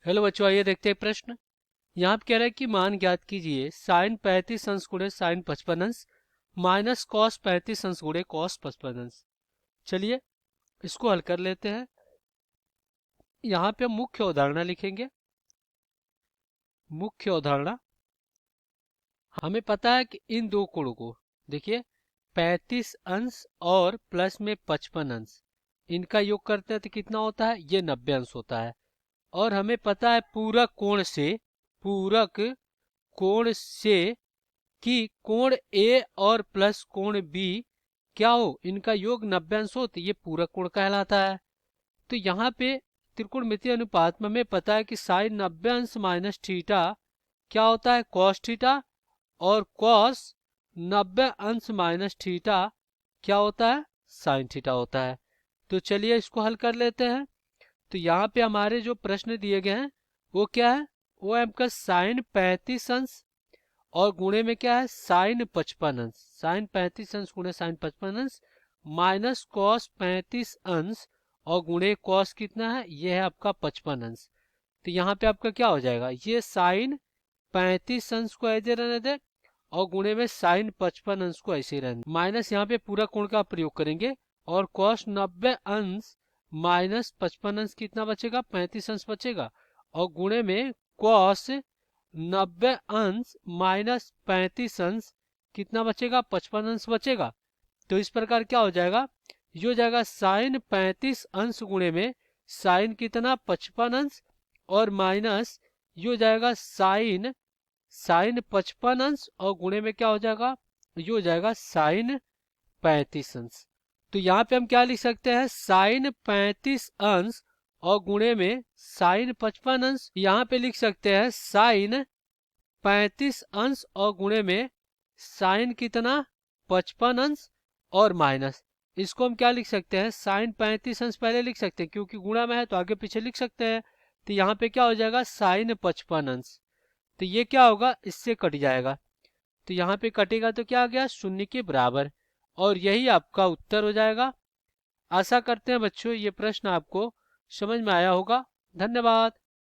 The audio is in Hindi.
हेलो बच्चों, आइए देखते हैं प्रश्न। यहाँ पे कह रहा है कि मान ज्ञात कीजिए साइन 35 अंश गुणे साइन 55 अंश माइनस कॉस 35 अंश गुणे कॉस 55 अंश। चलिए इसको हल कर लेते हैं। यहाँ पे हम मुख्य अवधारणा लिखेंगे। मुख्य अवधारणा, हमें पता है कि इन दो कोणों को देखिए 35 अंश और प्लस में 55 अंश, इनका योग करते हैं तो कितना होता है, ये 90 अंश होता है। और हमें पता है पूरक कोण से कि कोण ए और प्लस कोण बी क्या हो, इनका योग 90 अंश हो तो ये पूरक कोण कहलाता है। तो यहाँ पे त्रिकोणमितीय अनुपात में हमें पता है कि साइन 90 अंश माइनस थीटा क्या होता है, कॉस थीटा, और कॉस 90 अंश माइनस थीटा क्या होता है, साइन थीटा होता है। तो चलिए इसको हल कर लेते हैं। तो यहाँ पे हमारे जो प्रश्न दिए गए हैं वो क्या है, वो है आपका साइन 35 अंश और गुणे में क्या है, साइन 55 अंश। साइन 35 अंश गुणे साइन 55 अंश माइनस कॉस 35 अंश और गुणे कॉस कितना है, ये है आपका 55 अंश। तो यहाँ पे आपका क्या हो जाएगा, ये साइन 35 अंश को ऐसे रहने दे और गुणे में साइन 55 अंश को ऐसे रहने दे। माइनस यहाँ पे पूरा कोण का प्रयोग करेंगे और कॉस 90 अंश माइनस 55 अंश कितना बचेगा, 35 अंश बचेगा, और गुणे में कॉस 90 अंश माइनस 35 अंश कितना बचेगा, 55 अंश बचेगा। तो इस प्रकार क्या हो जाएगा, ये हो जाएगा साइन 35 अंश गुणे में साइन कितना, 55 अंश, और माइनस ये हो जाएगा साइन साइन 55 अंश और गुणे में क्या हो जाएगा, ये हो जाएगा साइन 35 अंश। तो यहाँ पे हम क्या लिख सकते हैं, साइन 35 अंश और गुणे में साइन 55 अंश। यहाँ पे लिख सकते हैं साइन 35 अंश और गुणे में साइन कितना, 55 अंश, और माइनस इसको हम क्या लिख सकते हैं, साइन 35 अंश पहले लिख सकते हैं क्योंकि गुणा में है तो आगे पीछे लिख सकते हैं। तो यहाँ पे क्या हो जाएगा, साइन 55 अंश। तो ये क्या होगा, इससे कट जाएगा। तो यहाँ पे कटेगा तो क्या आ गया, शून्य के बराबर, और यही आपका उत्तर हो जाएगा। आशा करते हैं बच्चों ये प्रश्न आपको समझ में आया होगा। धन्यवाद।